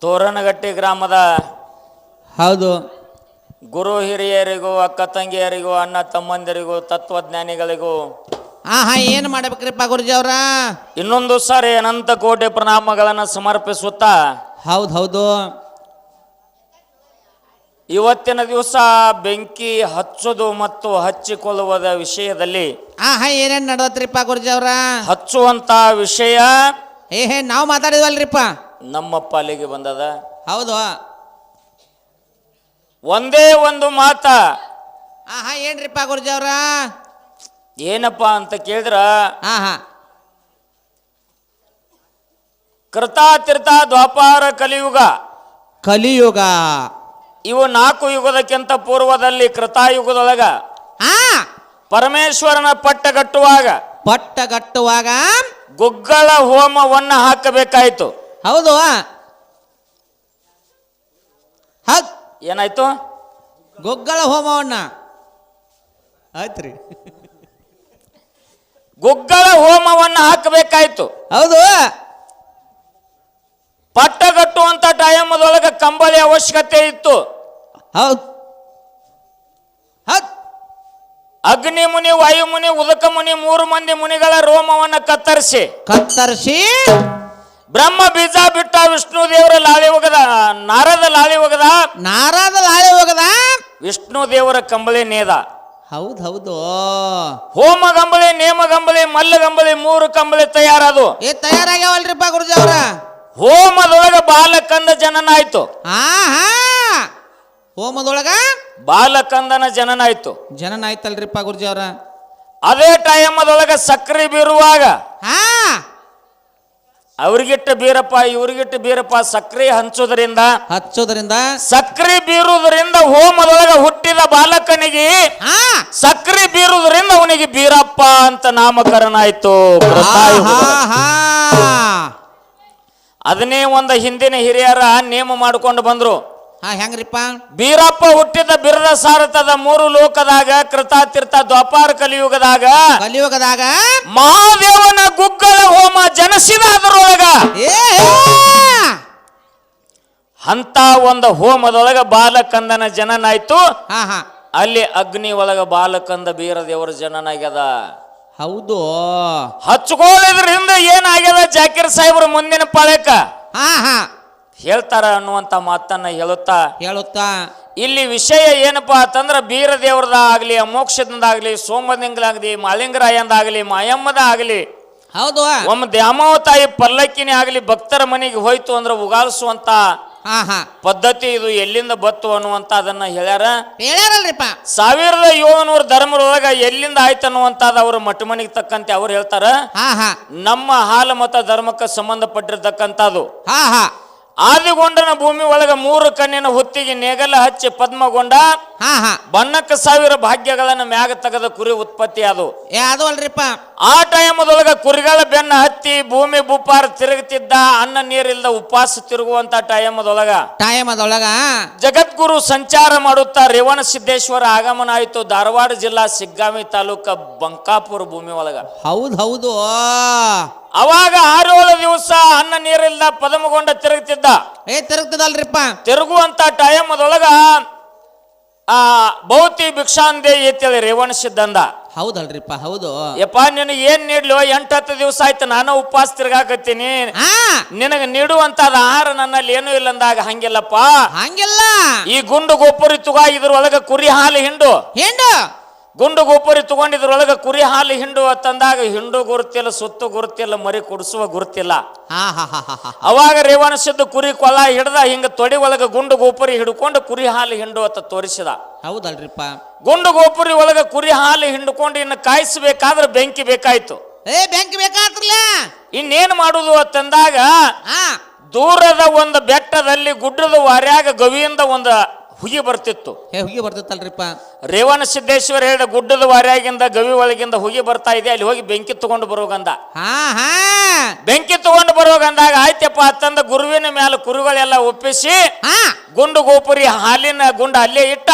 ತೋರಣಗಟ್ಟಿ ಗ್ರಾಮದ ಹೌದು ಗುರು ಹಿರಿಯರಿಗೂ ಅಕ್ಕ ತಂಗಿಯರಿಗೂ ಅಣ್ಣ ತಮ್ಮಂದಿರಿಗೂ ತತ್ವಜ್ಞಾನಿಗಳಿಗೂ ಏನು ಮಾಡಬೇಕ್ರಿಪ್ಪ ಗುರುಜಿ ಅವರ ಇನ್ನೊಂದು ಸಾರಿ ಅನಂತ ಕೋಟಿ ಪ್ರಣಾಮಗಳನ್ನು ಸಮರ್ಪಿಸುತ್ತಾ ಹೌದು ಹೌದು ಇವತ್ತಿನ ದಿವಸ ಬೆಂಕಿ ಹಚ್ಚುವುದು ಮತ್ತು ಹಚ್ಚಿಕೊಳ್ಳುವುದ ವಿಷಯದಲ್ಲಿ ಏನೇನು ನಡೆದತ್ರಿಪ್ಪ ಗುರುಜಿ ಅವರ ಹಚ್ಚುವಂತ ವಿಷಯ ನಾವು ಮಾತಾಡಿದ್ವಲ್ರಿಪ್ಪ ನಮ್ಮ ಪಾಲಿಗೆ ಬಂದದ. ಹೌದು ಒಂದೇ ಒಂದು ಮಾತ ಏನ್ರಿಪ್ಪ ಗುರುಜಿ ಅವರ ಏನಪ್ಪಾ ಅಂತ ಕೇಳಿದ್ರ ಕೃತಾತಿರ್ಥ ದ್ವಾಪಾರ ಕಲಿಯುಗ ಕಲಿಯುಗ ಇವು 4 ಯುಗದಕ್ಕಿಂತ ಪೂರ್ವದಲ್ಲಿ ಕೃತಾಯುಗದೊಳಗ ಪರಮೇಶ್ವರನ ಪಟ್ಟಗಟ್ಟುವಾಗ ಗುಗ್ಗಳ ಹೋಮವನ್ನ ಹಾಕಬೇಕಾಯ್ತು. ಹೌದು ಏನಾಯ್ತು? ಗುಗ್ಗಳ ಹೋಮವನ್ನ ಆಯ್ತ್ರಿ ಗುಗ್ಗಳ ಹೋಮವನ್ನ ಹಾಕಬೇಕಾಯ್ತು. ಹೌದು ಪಟ್ಟಗಟ್ಟುವಂತ ಟೈಮದೊಳಗ ಕಂಬಳಿ ಅವಶ್ಯಕತೆ ಇತ್ತು. ಹೌದು ಅಗ್ನಿ ಮುನಿ, ವಾಯುಮುನಿ, ಉದಕ ಮುನಿ 3 ಮಂದಿ ಮುನಿಗಳ ರೋಮವನ್ನ ಕತ್ತರಿಸಿ ಬ್ರಹ್ಮ ಬೀಜ ಬಿಟ್ಟ ವಿಷ್ಣು ದೇವರ ಲಾಳಿ ಒಗದ ನಾರದ ಲಾಳಿ ಒಗದ ವಿಷ್ಣು ದೇವರ ಕಂಬಳಿ ನೇದ. ಹೌದು ಹೌದು ಹೋಮ ಗಂಬಳಿ, ನೇಮ ಗಂಬಳಿ, ಮಲ್ಲ ಗಂಬಳಿ 3 ಕಂಬಳಿ ತಯಾರದು. ತಯಾರಾಗ್ಯಾವಲ್ರಿಪ್ಪ ಗುರುಜಿ ಅವರ. ಹೋಮದೊಳಗ ಬಾಲಕಂದ ಜನನ ಆಯ್ತು. ಹೋಮದೊಳಗ ಬಾಲಕಂದನ ಜನನ ಆಯ್ತಲ್ರಿಪ್ಪ ಗುರುಜಿ ಅವರ. ಅದೇ ಟೈಮದೊಳಗ ಸಕ್ರಿ ಬೀರುವಾಗ ಅವ್ರಿಗಿಟ್ಟ ಬೀರಪ್ಪ ಇವ್ರಿಗಿಟ್ಟ ಬೀರಪ್ಪ ಸಕ್ರಿ ಹಂಚೋದ್ರಿಂದ ಸಕ್ರಿ ಬೀರುವುದರಿಂದ ಹೋಮದೊಳಗ ಹುಟ್ಟಿದ ಬಾಲಕನಿಗೆ ಸಕ್ರಿ ಬೀರುವುದರಿಂದ ಅವನಿಗೆ ಬೀರಪ್ಪ ಅಂತ ನಾಮಕರಣ ಆಯ್ತು. ಅದನ್ನೇ ಒಂದು ಹಿಂದಿನ ಹಿರಿಯರ ನೇಮ ಮಾಡಿಕೊಂಡು ಬಂದ್ರು. ಹೆಂಗ್ರಿಪ್ಪ? ಬೀರಪ್ಪ ಹುಟ್ಟಿದ ಬಿರದ ಸಾರತದ 3 ಲೋಕದಾಗ ಕೃತಾತಿರ್ಥ ದ್ವಾಪಾರ ಕಲಿಯುಗದಾಗ ಮಹಾದೇವನ ಗುಗ್ಗಳ ಹೋಮ ಜನಸಿದ ಅದರೊಳಗ ಅಂತ ಒಂದು ಹೋಮದೊಳಗ ಬಾಲಕಂದನ ಜನನಾಯ್ತು. ಅಲ್ಲಿ ಅಗ್ನಿ ಒಳಗ ಬಾಲಕಂದ ಬೀರದೇವರ ಜನನಾಗ್ಯದ. ಹೌದು ಹಚ್ಕೊಳ್ಳೋದ್ರಿಂದ ಏನಾಗ್ಯದ ಜಾಕೀರ್ ಸಾಹೇಬ್ರ ಮುಂದಿನ ಪಾಳ್ಯಕ್ಕ ಹೇಳ್ತಾರ ಅನ್ನುವಂತ ಮಾತನ್ನ ಹೇಳುತ್ತಾ ಇಲ್ಲಿ ವಿಷಯ ಏನಪ್ಪಾ ಅಂತಂದ್ರ ಬೀರದೇವ್ರದ ಆಗ್ಲಿ, ಅಮೋಕ್ಷದಿಂದಾಗ್ಲಿ, ಸೋಮದಿಂಗ್ಲಾಗ್ಲಿ, ಮಾಳಿಂಗರಾಯಂದಾಗ್ಲಿ, ಮಾಯಮ್ಮದ ಆಗ್ಲಿ, ಹೌದು ಒಮ್ಮೆ ದ್ಯಾಮವ್ವ ಪಲ್ಲಕ್ಕಿನೇ ಆಗ್ಲಿ ಭಕ್ತರ ಮನೆಗೆ ಹೋಯ್ತು ಅಂದ್ರೆ ಉಗಾಲಿಸುವಂತ ಪದ್ಧತಿ ಇದು ಎಲ್ಲಿಂದ ಬತ್ತು ಅನ್ನುವಂತ ಅದನ್ನ ಹೇಳ್ಯಾರಲ್ರಿಪ್ಪ. 1700 ಧರ್ಮದೊಳಗ ಎಲ್ಲಿಂದ ಆಯ್ತು ಅನ್ನುವಂತಾದ ಅವ್ರ ಮಠ ಮನೆಗೆ ತಕ್ಕಂತೆ ಅವ್ರು ಹೇಳ್ತಾರ. ನಮ್ಮ ಹಾಲ ಮತ ಧರ್ಮಕ್ಕೆ ಸಂಬಂಧಪಟ್ಟಿರ್ತಕ್ಕಂಥದ್ದು. ಆದಿಗೊಂಡನ ಭೂಮಿ ಒಳಗ 3 ಕಣ್ಣಿನ ಹೊತ್ತಿಗೆ ನೇಗಲ ಹಚ್ಚಿ ಪದ್ಮಗೊಂಡ ಬಣ್ಣಕ್ಕ 1000 ಭಾಗ್ಯಗಳನ್ನ ಮ್ಯಾಗ ತೆಗೆದ ಕುರಿ ಉತ್ಪತ್ತಿ ಅದು ಅಲ್ರಿಪ್ಪ. ಆ ಟೈಮದೊಳಗ ಕುರಿಗಳ ಬೆನ್ನ ಹತ್ತಿ ಭೂಮಿ ಭೂಪಾರ ತಿರುಗುತ್ತಿದ್ದ, ಅನ್ನ ನೀರಿಲ್ದ ಉಪವಾಸ ತಿರುಗುವಂತ ಟೈಮದೊಳಗ ಜಗದ್ಗುರು ಸಂಚಾರ ಮಾಡುತ್ತಾ ರೇವಣ ಸಿದ್ದೇಶ್ವರ ಆಗಮನ ಆಯಿತು. ಧಾರವಾಡ ಜಿಲ್ಲಾ ಸಿಗ್ಗಾವಿ ತಾಲೂಕ ಬಂಕಾಪುರ ಭೂಮಿ ಒಳಗ. ಹೌದು ಅವಾಗ 6-7 ದಿವಸ ಅನ್ನ ನೀರಿಲ್ದ ಪದಮಗೊಂಡ ತಿರುಗ್ತಿದ್ದಲ್ರಿಪ್ಪ. ತಿರುಗುವಂತ ಟೈಮದೊಳಗ ಭೌತಿ ಭಿಕ್ಷಾಂದೆ ಎತ್ತೇಳಿ ರೇವಣ ಸಿದ್ದಂದ. ಹೌದಲ್ರಿಪ್ಪ. ಹೌದು ಯಪ್ಪ ನಿನಗೆ ಏನ್ ನೀಡ್ಲಿ? 8-10 ದಿವಸ ಆಯ್ತು ನಾನು ಉಪವಾಸ ತಿರ್ಗಾಕತ್ತೀನಿ, ನಿನಗೆ ನೀಡುವಂತದ ಆಹಾರ ನನ್ನಲ್ಲಿ ಏನೂ ಇಲ್ಲ ಅಂದಾಗ, ಹಂಗಿಲ್ಲಪ್ಪ, ಈ ಗುಂಡು ಗೋಪುರಿ ಇದ್ರೊಳಗ ಕುರಿ ಹಾಲು ಹಿಂಡು ಗುಂಡು ಗೋಪುರಿ ತಗೊಂಡಿದ್ರೊಳಗ ಕುರಿ ಹಾಲು ಹಿಂಡು ಅಂತಂದಾಗ ಹಿಂಡು ಗುರುತಿಲ್ಲ, ಸುತ್ತು ಗುರುತಿಲ್ಲ, ಮರಿ ಕುಡಿಸುವ ಗುರುತಿಲ್ಲ. ಅವಾಗ ರೇವಣ ಸಿದ್ಧ ಕುರಿ ಕೊಳ ಹಿಡ್ದ ಹಿಂಗ ತೊಡಿ ಒಳಗ ಗುಂಡು ಗೋಪುರಿ ಹಿಡ್ಕೊಂಡು ಕುರಿ ಹಾಲು ಹಿಂಡು ಅಂತ ತೋರಿಸಿದ. ಹೌದಲ್ರಿಪ್ಪ. ಗುಂಡು ಗೋಪುರಿ ಒಳಗ ಕುರಿ ಹಾಲು ಹಿಂಡ್ಕೊಂಡು ಇನ್ನು ಕಾಯಿಸಬೇಕಾದ್ರೆ ಬೆಂಕಿ ಬೇಕಾಯ್ತು. ಇನ್ನೇನ್ ಮಾಡುದು ಅಂತಂದಾಗ ದೂರದ ಒಂದು ಬೆಟ್ಟದಲ್ಲಿ ಗುಡ್ಡದ ವಾರ್ಯಾಗ ಗವಿಯಿಂದ ಒಂದು ಹುಗಿ ಬರ್ತಿತ್ತು. ರೇವಣ ಸಿದ್ದೇಶ್ವರ ಹೇಳಿದ ಗುಡ್ಡದ ವಾರ್ಯಾಗಿಂದ ಗವಿ ಒಳಗಿಂದ ಹುಗಿ ಬರ್ತಾ ಇದೆ, ಅಲ್ಲಿ ಹೋಗಿ ಬೆಂಕಿ ತಗೊಂಡು ಬರೋಗಂದ. ಬೆಂಕಿ ತಗೊಂಡು ಬರೋಗಂದಾಗ ಆಯ್ತಪ್ಪ ಅಂತಂದ ಗುರುವಿನ ಮೇಲೆ ಕುರುಗಳೆಲ್ಲ ಒಪ್ಪಿಸಿ ಗುಂಡು ಗೋಪುರಿ ಹಾಲಿನ ಗುಂಡ ಅಲ್ಲೇ ಇಟ್ಟ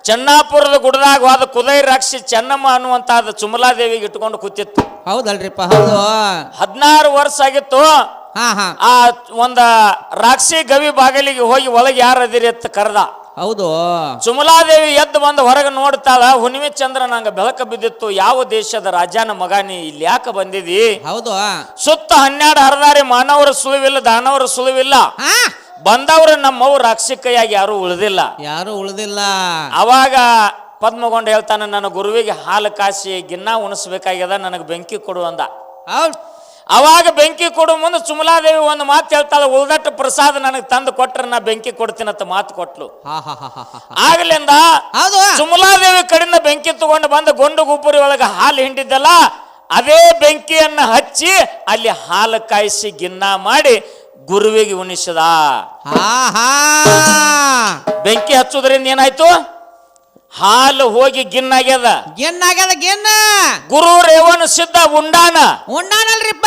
ಚೆನ್ನಾಪುರದ ಗುಡ್ಡದಾಗ ಹೋದ ಕುದೈ ರಾಕ್ಷಿ ಚೆನ್ನಮ್ಮ ಅನ್ನುವಂತ ಚುಮಲಾದೇವಿಗೆ ಇಟ್ಕೊಂಡು ಕೂತಿತ್ತು. ಹೌದಲ್ರಿಪ್ಪ. ಹೌದು 16 ವರ್ಷ ಆಗಿತ್ತು. ಆ ಒಂದ ರಾಕ್ಷಿ ಗವಿ ಬಾಗಿಲಿಗೆ ಹೋಗಿ ಒಳಗೆ ಯಾರದಿರಿ ಅಂತ ಕರೆದ. ಹೌದು. ಸುಮಲಾದೇವಿ ಎದ್ದು ಬಂದು ಹೊರಗೆ ನೋಡ್ತಾಳ. ಹುಣ್ಣಿಮೆ ಚಂದ್ರ ನಂಗ ಬೆಳಕ ಬಿದ್ದಿತ್ತು. ಯಾವ ದೇಶದ ರಾಜನ ಮಗಾನಿ ಇಲ್ಲಿ ಯಾಕೆ ಬಂದಿದಿ? ಹೌದು. ಸುತ್ತ 12 ಹರದಾರಿ. ಮಾನವರ ಸುಳಿವಿಲ್ಲ, ದಾನವರ ಸುಳಿವಿಲ್ಲ. ಬಂದವ್ರ ನಮ್ಮವ್ರು ರಾಕ್ಷಿ ಕೈಯಾಗಿ ಯಾರು ಉಳಿದಿಲ್ಲ. ಅವಾಗ ಪದ್ಮಗೊಂಡ ಹೇಳ್ತಾನೆ, ನನ್ನ ಗುರುವಿಗೆ ಹಾಲು ಕಾಸಿ ಗಿನ್ನ ಉಣಿಸ್ಬೇಕಾಗ್ಯದ, ನನಗೆ ಬೆಂಕಿ ಕೊಡು ಅಂದ. ಅವಾಗ ಬೆಂಕಿ ಕೊಡು ಮುಂದೆ ಸುಮಲಾದೇವಿ ಒಂದು ಮಾತು ಹೇಳ್ತಾಳೆ, ಉಳ್ದಟ್ಟು ಪ್ರಸಾದ ನನಗೆ ತಂದು ಕೊಟ್ರೆ ನಾ ಬೆಂಕಿ ಕೊಡ್ತೀನಂತ ಮಾತು ಕೊಟ್ಲು. ಆಗ್ಲಿಂದ ಸುಮಲಾದೇವಿ ಕಡೆಯಿಂದ ಬೆಂಕಿ ತಗೊಂಡು ಬಂದು ಗೊಂಡು ಗುಬ್ಬರಿ ಒಳಗೆ ಹಾಲು ಹಿಂಡಿದ್ದಲ್ಲ, ಅದೇ ಬೆಂಕಿಯನ್ನ ಹಚ್ಚಿ ಅಲ್ಲಿ ಹಾಲು ಕಾಯಿಸಿ ಗಿನ್ನ ಮಾಡಿ ಗುರುವಿಗೆ ಉಣಿಸಿದ. ಬೆಂಕಿ ಹಚ್ಚುದ್ರಿಂದ ಏನಾಯ್ತು? ಹಾಲು ಹೋಗಿ ಗಿನ್ನಾಗ್ಯದ. ಗುರು ರೇವಣ ಸಿದ್ಧ ಉಂಡಾನಲ್ರಿಪ್ಪ.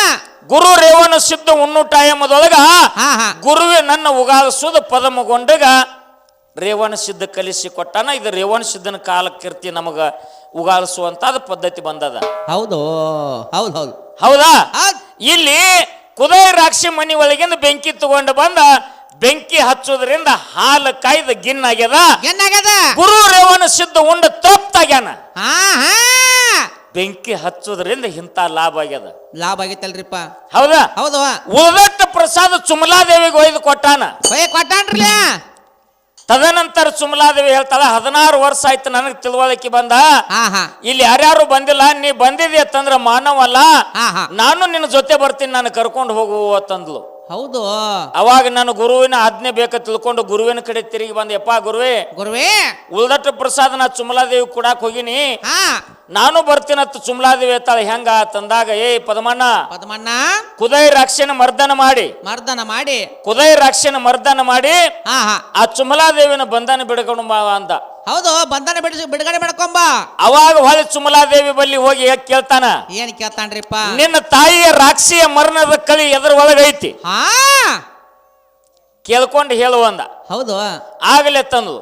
ಗುರು ರೇವಣ ಸಿದ್ಧ ಉಣ್ಣು ಟೈಮದೊಳಗ ಗುರುವೆ ನನ್ನ ಉಗಾಲಿಸುವುದು ಪದಮಗೊಂಡಗ ರೇವಣ ಸಿದ್ಧ ಕಲಿಸಿ ಕೊಟ್ಟಾನ. ಇದು ರೇವಣ ಸಿದ್ಧನ ಕಾಲಕೀರ್ತಿ ನಮಗ ಉಗಾಲಿಸುವಂತಾದ ಪದ್ಧತಿ ಬಂದದ. ಹೌದಾ? ಇಲ್ಲಿ ಕುದುರೆ ರಾಕ್ಷಿ ಮನಿ ಒಳಗಿಂದ ಬೆಂಕಿ ತಗೊಂಡು ಬಂದ ಬೆಂಕಿ ಹಚ್ಚೋದ್ರಿಂದ ಹಾಲು ಕಾಯ್ದ ಗಿನ್ನಾಗ್ಯದ. ಗುರು ರೇವಣ ಸಿದ್ಧ ಉಂಡ ತಪ್ಪಾಗ್ಯಾನ. ಬೆಂಕಿ ಹಚ್ಚೋದ್ರಿಂದ ಇಂತ ಲಾಭ ಆಗೈತಲ್ರಿಪ್ಪ. ಹೌದಾ? ಉಳಿದಟ್ಟ ಪ್ರಸಾದ ಸುಮಲಾದೇವಿಗೆ ಒಯ್ದು ಕೊಟ್ಟಾನ್ರಿ. ತದನಂತರ ಸುಮಲಾದೇವಿ ಹೇಳ್ತಾಳ, 16 ವರ್ಷ ಆಯ್ತು ನನಗೆ ತಿಳುವಳಿಕೆ ಬಂದ. ಇಲ್ಲಿ ಯಾರ್ಯಾರು ಬಂದಿಲ್ಲ, ನೀ ಬಂದಿದಿ ಅಂತಂದ್ರ ಮಾನವಲ್ಲ, ನಾನು ನಿನ್ನ ಜೊತೆ ಬರ್ತೀನಿ, ನಾನು ಕರ್ಕೊಂಡು ಹೋಗು ಅಂತಂದ್ಲು. ಹೌದು. ಅವಾಗ ನಾನು ಗುರುವಿನ ಆಜ್ಞೆ ಬೇಕ ತಿಳ್ಕೊಂಡು ಗುರುವಿನ ಕಡೆ ತಿರುಗಿ ಬಂದೆ. ಯಪ್ಪ ಗುರುವೇ ಉಳ್ದಟ್ಟ ಪ್ರಸಾದ ನಾ ಸುಮಲಾದೇವಿ ಕೊಡಾಕ್ ಹೋಗಿನಿ, ನಾನು ಬರ್ತೀನತ್ತ ಸುಮಲಾದೇವಿ ಹೇಳ್ತಾಳೆ. ಹೆಂಗ ತಂದಾಗ, ಏ ಪದಮಣ್ಣ ಕುದೈ ರಾಕ್ಷನ ಮರ್ದನ ಮಾಡಿ ಕುದೈ ರಾಕ್ಷನ ಮರ್ದನ ಮಾಡಿ ಆ ಸುಮಲಾದೇವಿನ ಬಂಧನ ಬಿಡ್ಕೊಂಡು ಅಂದ. ಹೌದು, ಬಂಧನ ಬಿಡುಗಡೆ ಮಾಡ್ಕೊಂಬ. ಅವಾಗ ಹೊಳೆ ಸುಮಲಾದೇವಿ ಬಲ್ಲಿ ಹೋಗಿ ಕೇಳ್ತಾನ. ಏನ್ ಕೇಳ್ತಾನ್ರಿಪ್ಪ? ನಿನ್ನ ತಾಯಿಯ ರಾಕ್ಷಿಯ ಮರಣದ ಕಳಿ ಎದ್ರ ಒಳಗೈತಿ ಕೇಳ್ಕೊಂಡು ಹೇಳುವಂದ. ಹೌದು. ಆಗಲೇ ತಂದು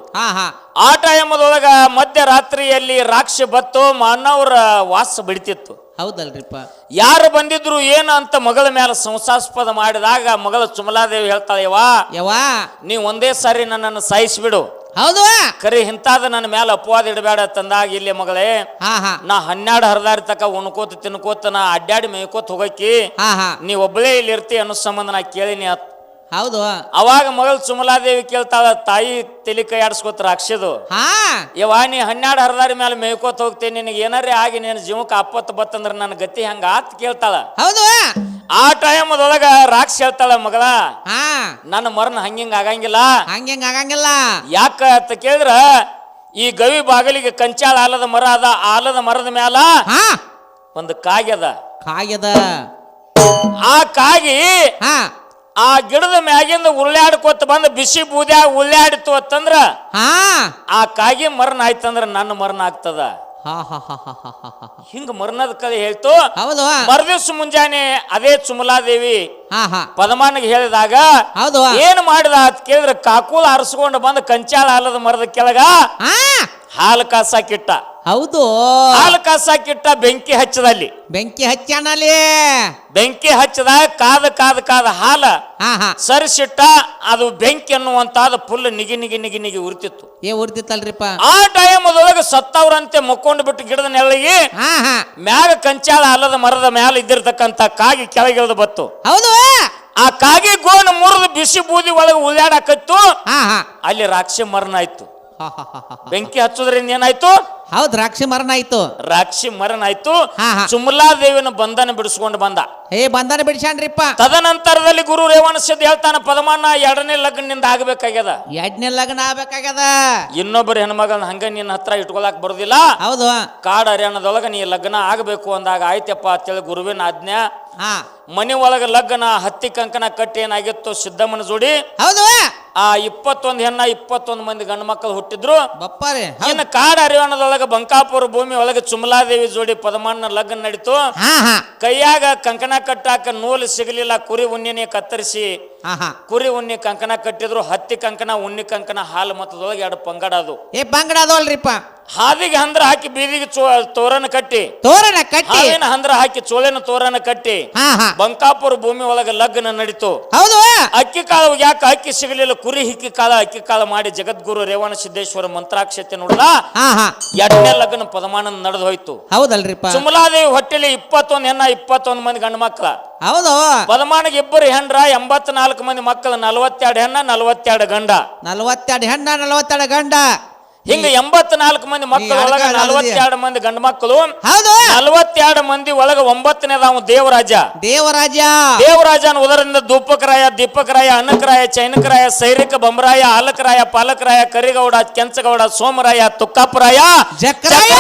ಆ ಟೈಮದೊಳಗ ಮಧ್ಯರಾತ್ರಿಯಲ್ಲಿ ರಾಕ್ಷಿ ಬತ್ತು ಮಾನವರ ವಾಸ ಬಿಡ್ತಿತ್ತು. ಹೌದಲ್ರಿಪ್ಪ. ಯಾರು ಬಂದಿದ್ರು ಏನು ಅಂತ ಮಗಳ ಮೇಲೆ ಸಂಶಯಾಸ್ಪದ ಮಾಡಿದಾಗ ಮಗಳ ಸುಮಲಾದೇವಿ ಹೇಳ್ತಾಳೆ, ಯವಾ ನೀ ಒಂದೇ ಸಾರಿ ನನ್ನನ್ನು ಸಾಯಿಸಿಬಿಡು. ಹೌದು. ಕರಿ ಇಂತಾದ ನನ್ನ ಮೇಲೆ ಅಪವಾದ ಇಡಬೇಡ ತಂದಾಗ, ಇಲ್ಲಿ ಮಗಳೇ ನಾ 12 ಹರದಾರಿ ತಕ ಉಣ್ಕೋತ ತಿನ್ಕೋತ ನಾ ಅಡ್ಡಾಡಿ ಮೇಯ್ಕೋತ ಹೋಗಕ್ಕಿ, ನೀ ಒಬ್ಬಳೇ ಇಲ್ಲಿ ಇರ್ತಿ ಅನ್ನೋ ಸಂಬಂಧ ನಾ ಕೇಳಿನಿ. ಹೌದು. ಅವಾಗ ಮಗಳು ಸುಮಲಾದೇವಿ ಕೇಳ್ತಾಳ, ತಾಯಿ ತಲೆ ಕೈ ಆಡಿಸ್ಕೋತ ರಾಕ್ಷದು, ಯವಾ ನೀ 12 ಹರದಾರಿ ಮೇಲೆ ಮೇಯ್ಕೋತ ಹೋಗ್ತೇನೆ, ನಿನಗೆ ಏನಾರೇ ಆಗಿ ನೀನು ಜೀವಕ್ಕೆ ಆಪತ್ತು ಬತ್ತಂದ್ರ ನನ್ನ ಗತಿ ಹಂಗ ಆತ್ ಕೇಳ್ತಾಳ. ಹೌದು. ಆ ಟೈಮದೊಳಗ ರಾಕ್ಷ ಹೇಳ್ತಾಳ, ಮಗಳ ನನ್ನ ಮರಣ ಹಂಗಿಂಗ ಆಗಂಗಿಲ್ಲ. ಯಾಕ ಅಂತ ಕೇಳಿದ್ರ, ಈ ಗವಿ ಬಾಗಿಲಿಗೆ ಕಂಚಾಳ ಆಲದ ಮರ ಅದ. ಆಲದ ಮರದ ಮ್ಯಾಲ ಒಂದು ಕಾಗ್ಯದ. ಆ ಕಾಗಿ ಆ ಗಿಡದ ಮ್ಯಾಗಿಂದ ಉರುಳಾಡ್ಕೋತ ಬಂದ ಬಿಸಿ ಬೂದ್ಯಾಗ ಉರುಳಾಡಿತು ಅಂತಂದ್ರ ಆ ಕಾಗಿ ಮರಣ ಆಯ್ತಂದ್ರ ನನ್ನ ಮರಣ ಆಗ್ತದ. ಹಿಂಗ ಮರಣದ ಕಲೆ ಹೇಳ್ತು. ಮರದಿವ್ಸ ಮುಂಜಾನೆ ಅದೇ ಸುಮಲಾದೇವಿ ಪದಮಾನಿಗೆ ಹೇಳಿದಾಗ ಏನ್ ಮಾಡಿದ ಅಂತ ಕೇಳಿದ್ರೆ, ಕಾಕೂಲ ಹರಿಸ್ಕೊಂಡು ಬಂದ ಕಂಚಾಳ ಆಲದ ಮರದ ಕೆಳಗ ಹಾಲು ಕಾಸಾಕಿಟ್ಟ. ಹೌದು. ಹಾಲು ಕಾಸಾಕಿಟ್ಟ. ಬೆಂಕಿ ಹಚ್ಚದಲ್ಲಿ ಬೆಂಕಿ ಹಚ್ಚದ ಕಾದ ಹಾಲ ಸರಿಸಿಟ್ಟ. ಅದು ಬೆಂಕಿ ಅನ್ನುವಂತಾದ ಫುಲ್ ನಿಗಿ ಉರ್ತಿತ್ತು. ಉರ್ತಿತ್ತಲ್ರಿಪ್ಪ. ಆ ಟೈಮದೊಳಗೆ ಸತ್ತವ್ರಂತೆ ಮುಕ್ಕೊಂಡು ಬಿಟ್ಟು ಗಿಡದ ನೆರಳಿಗೆ ಮ್ಯಾಗ ಕಂಚಾಳ ಅಲ್ಲದ ಮರದ ಮ್ಯಾಲ ಇದ್ದಿರ್ತಕ್ಕಂತ ಕಾಗಿ ಕೆಳಗಿಳಿದು ಬತ್ತು. ಹೌದು. ಆ ಕಾಗಿ ಗೋಣ ಮುರಿದು ಬಿಸಿ ಬೂದಿ ಒಳಗೆ ಉಳಿಯಾಡಕತ್ತು. ಅಲ್ಲಿ ರಾಕ್ಷಿ ಮರಣ ಆಯ್ತು. ಬೆಂಕಿ ಹಚ್ಚೋದ್ರಿಂದ ಏನಾಯ್ತು? ಹೌದು, ರಾಕ್ಷಿ ಮರಣ ಆಯ್ತು. ಸುಮಲಾದೇವಿನ ಬಂಧನ ಬಿಡಿಸ್ಕೊಂಡು ಬಂದ. ಬಂಧನ ಬಿಡಿಸ್ಯಾನ್ರಿಪ್ಪ. ತದನಂತರದಲ್ಲಿ ಗುರು ರೇವಣ ಸಿದ್ಧ ಹೇಳ್ತಾನ, ಪದಮಾನ 2ನೇ ಲಗ್ನದಿಂದ ಆಗಬೇಕಾಗ್ಯದ. 2ನೇ ಲಗ್ನ ಆಗ್ಬೇಕಾಗ್ಯದ. ಇನ್ನೊಬ್ಬರು ಹೆಣ್ಮಗಳನ್ನ ಹಂಗ ನಿನ್ನ ಹತ್ರ ಇಟ್ಕೊಳಕ್ ಬರುದಿಲ್ಲ. ಹೌದು. ಕಾಡು ಹರ್ಯಾಣದೊಳಗ ನೀ ಲಗ್ನ ಆಗಬೇಕು ಅಂದಾಗ ಆಯ್ತಪ್ಪ ಅಂತೇಳಿ ಗುರುವಿನ ಆಜ್ಞಾ. ಮನಿ ಒಳಗ ಲಗ್ನ ಹತ್ತಿ ಕಂಕಣ ಕಟ್ಟಿ ಏನಾಗಿತ್ತು ಸಿದ್ದಮ್ಮನ ಜೋಡಿ. ಹೌದು. ಆ 21 ಹೆಣ್ಣ 21 ಮಂದಿ ಗಂಡು ಮಕ್ಕಳು ಹುಟ್ಟಿದ್ರು. ಬಪ್ಪಾರೆ. ಇನ್ನು ಕಾಡು ಹರಿಯಾಣದೊಳಗ ಬಂಕಾಪುರ ಭೂಮಿ ಒಳಗೆ ಸುಮಲಾದೇವಿ ಜೋಡಿ ಪದಮಾನ ಲಗ್ನ ನಡೀತು. ಕೈಯಾಗ ಕಂಕಣ ಕಟ್ಟಾಕ ನೂಲು ಸಿಗಲಿಲ್ಲ. ಕುರಿ ಉಣ್ಣಿನೇ ಕತ್ತರಿಸಿ ಕುರಿ ಉಣ್ಣಿ ಕಂಕಣ ಕಟ್ಟಿದ್ರು. ಹತ್ತಿ ಕಂಕಣ ಉಣ್ಣಿ ಕಂಕಣ ಹಾಲು ಮತದೊಳಗೆ 2 ಪಂಗಡ ಅದು. ಪಂಗಡ ಅದಲ್ರಿಪ್ಪ. ಹಾದಿಗೆ ಹಂದ್ರ ಹಾಕಿ ಬೀದಿಗೆ ತೋರಣ ಕಟ್ಟಿ ಹಾವಿನ ಹಂದ್ರ ಹಾಕಿ ಚೋಳೆನ ತೋರಣ ಕಟ್ಟಿ ಬಂಕಾಪುರ ಭೂಮಿ ಒಳಗ ಲಗ್ನ ನಡೀತು. ಹೌದು. ಅಕ್ಕಿ ಕಾಳು ಯಾಕೆ ಅಕ್ಕಿ ಸಿಗಲಿಲ್ಲ, ಕುರಿ ಹಿಕ್ಕಿ ಕಾಳ ಅಕ್ಕಿ ಕಾಳ ಮಾಡಿ ಜಗದ್ಗುರು ರೇವಣ ಸಿದ್ದೇಶ್ವರ ಮಂತ್ರಾಕ್ಷತೆ ನೋಡ್ದ. 2ನೇ ಲಗ್ನ ಪದಮಾನ ನಡೆದು ಹೋಯ್ತು. ಹೌದಲ್ರಿಪ್ಪ. ಸುಮಲಾದೇವಿ ಹೊಟ್ಟೆಲಿ 21 ಹೆಣ್ಣ 21 ಮಂದಿ ಗಂಡು ಮಕ್ಕಳ. ಹೌದು. ಪದಮಾನಿಗೆ 2 ಹೆಣ್ರ 84 ಮಂದಿ ಮಕ್ಕಳು, 42 ಹೆಣ್ಣ 42 ಗಂಡ. 42 ಹೆಣ್ಣ 42 ಗಂಡ. ಹಿಂಗ 84 ಮಂದಿ ಮಕ್ಕಳ ಒಳಗ 42 ಮಂದಿ ಗಂಡು ಮಕ್ಕಳು. ಹೌದು. 42 ಮಂದಿ ಒಳಗ 9ನೇದಾವ ದೇವರಾಜ. ದೇವರಾಜನ ಉದರಿಂದ ಧೂಪಕರಾಯ, ದೀಪಕರಾಯ, ಅನ್ನಕರಾಯ, ಚೈನಕರಾಯ, ಸೈರಿಕ, ಬೊಮ್ಮರಾಯ, ಆಲಕರಾಯ, ಪಾಲಕರಾಯ, ಕರಿಗೌಡ, ಕೆಂಚಗೌಡ, ಸೋಮರಾಯ, ತುಕ್ಕಾಪರಾಯ, ಜಕರಾಯ,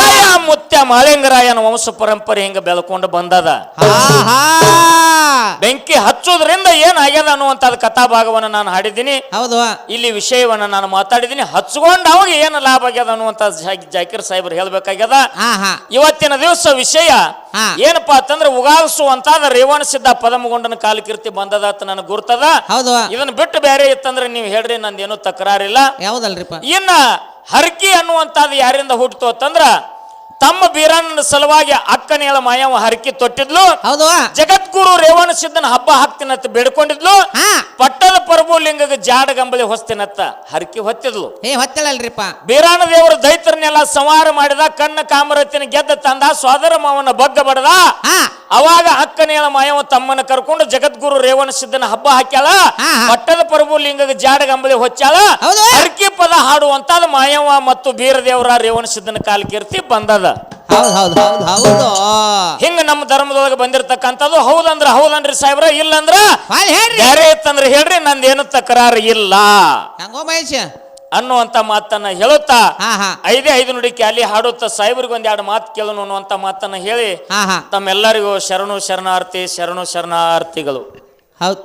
ಮುತ್ಯ, ಮಾಳಿಂಗರಾಯನ ವಂಶ ಪರಂಪರೆ ಹಿಂಗ ಬೆಳ್ಕೊಂಡು ಬಂದದ. ಬೆಂಕಿ ಹಚ್ಚೋದ್ರಿಂದ ಏನಾಗ್ಯದ ಅನ್ನುವಂತ ಕಥಾಭಾಗವನ್ನ ನಾನು ಹಾಡಿದ್ದೀನಿ. ಹೌದು. ಇಲ್ಲಿ ವಿಷಯವನ್ನ ನಾನು ಮಾತಾಡಿದ್ದೀನಿ. ಹಚ್ಕೊಂಡ್ ಅವಾಗ ಏನು ಲಾಭ ಆಗ್ಯದ ಅನ್ನುವಂತ ಜಾಕೀರ್ ಸಾಹೇಬ್ರು ಹೇಳ್ಬೇಕಾಗ್ಯದ. ಇವತ್ತಿನ ದಿವಸ ವಿಷಯ ಏನಪ್ಪಾ ಅಂತಂದ್ರೆ ಉಗಾದಿಸುವಂತಾದ ರೇವಣ ಸಿದ್ಧ ಪದಮಗೊಂಡನ ಕಾಲಕೀರ್ತಿ ಬಂದದ ಅಂತ ನನಗೆ ಗುರ್ತದ. ಹೌದು. ಇದನ್ನ ಬಿಟ್ಟು ಬೇರೆ ಇತ್ತಂದ್ರೆ ನೀವು ಹೇಳ್ರಿ, ನಂದೇನು ತಕರಾರಿಲ್ಲ. ಯಾವ್ದಲ್ರಿಪ್ಪ. ಇನ್ನ ಹರಕಿ ಅನ್ನುವಂತಾದ ಯಾರಿಂದ ಹುಟ್ಟಿತು ಅಂತಂದ್ರ ತಮ್ಮ ಬೀರಣ್ಣನ ಸಲುವಾಗಿ ಅಕ್ಕನೇಳ ಮಾಯವ ಹರಕಿ ತೊಟ್ಟಿದ್ಲು. ಹೌದು. ಜಗದ್ಗುರು ರೇವಣ ಸಿದ್ದನ ಹಬ್ಬ ಹಾಕ್ತಿನತ್ತ ಬೇಡ್ಕೊಂಡಿದ್ಲು. ಪಟ್ಟದ ಪ್ರಭು ಲಿಂಗಗೆ ಜಾಡ ಗಂಬಳಿ ಹೊಸ್ತಿನತ್ತ ಹರಕಿ ಹೊತ್ತಿದ್ಲು. ಹೊತ್ತಳಲ್ರಿಪ್ಪ. ಬೀರಾಣ ದೇವರು ದೈತ್ರನೆಲ್ಲ ಸಂಹಾರ ಮಾಡಿದ, ಕಣ್ಣ ಕಾಮರತಿನ ಗೆದ್ದ ತಂದ, ಸೋದರ ಮಾವನ ಬಗ್ಗ ಬಡದ. ಅವಾಗ ಅಕ್ಕನೇಳ ಮಾಯವ ತಮ್ಮನ ಕರ್ಕೊಂಡು ಜಗದ್ಗುರು ರೇವಣ ಸಿದ್ದನ ಹಬ್ಬ ಹಾಕ್ಯಾಳ. ಪಟ್ಟದ ಪ್ರಭು ಲಿಂಗಗೆ ಜಾಡ ಗಂಬಳಿ ಹೊಚ್ಚಾಳ. ಹರಕಿ ಪದ ಹಾಡುವಂತಾದ ಮಾಯವ ಮತ್ತು ಬೀರದೇವರ ರೇವಣ ಸಿದ್ದನ ಕಾಲಕೀರ್ತಿ ಬಂದದ. ಹಿಂಗ ನಮ್ಮ ಧರ್ಮದೊಳಗೆ ಬಂದಿರತಕ್ಕಂಥದ್ದು. ಹೌದಂದ್ರ ಹೌದನ್ರಿ ಸಾಹೇಬ್ರ, ಇಲ್ಲಂದ್ರ ಬೇರೆ ಇತ್ತಂದ್ರೆ ಹೇಳ್ರಿ, ನಂದೇನು ತಕರಾರು ಇಲ್ಲ ಅನ್ನುವಂತ ಮಾತನ್ನ ಹೇಳುತ್ತಾ 5 ನುಡಿ ಕ್ಯಾಲಿ ಹಾಡುತ್ತಾ ಸಾಹೇಬ್ರಿಗೆ 2 ಮಾತು ಕೇಳೋಣ ಅನ್ನುವಂತ ಮಾತನ್ನ ಹೇಳಿ ತಮ್ಮೆಲ್ಲರಿಗೂ ಶರಣು ಶರಣಾರ್ಥಿ ಶರಣು ಶರಣಾರ್ಥಿಗಳು. ಹೌದು.